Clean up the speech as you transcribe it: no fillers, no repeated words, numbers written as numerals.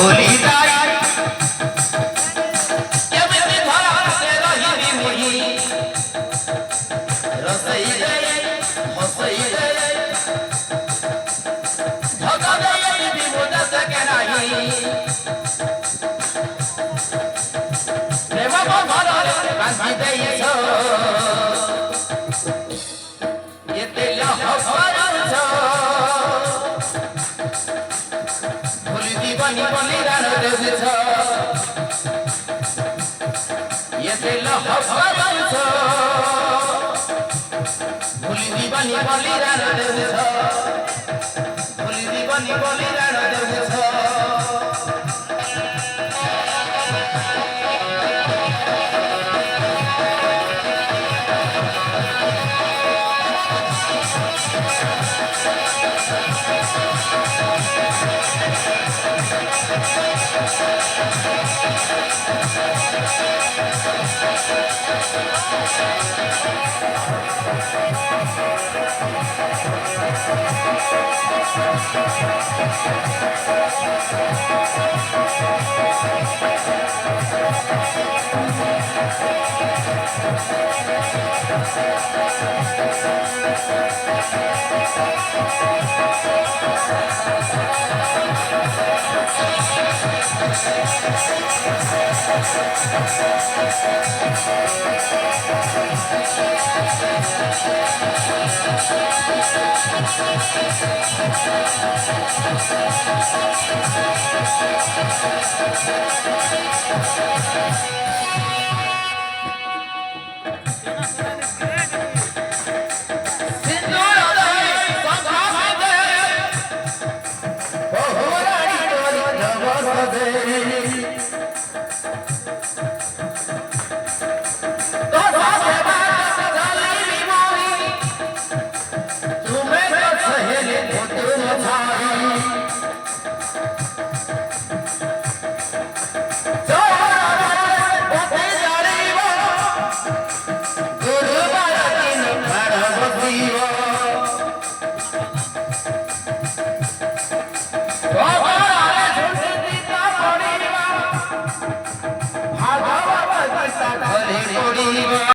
ভুলি যাই কেমনে ধরাতে রহিবি মুই রসাই দেই হসাই দেই ধকা দেই বিপদ থেকে নাই প্রেম বন্ধনে বাঁধি দেইছ এতে লহবরছ ভুলি দিবানি বলি রান দেউছ এতে লহবরছ ভুলি দিবানি বলি রান দেউছ ভুলি দিবানি বলি রান দেউছ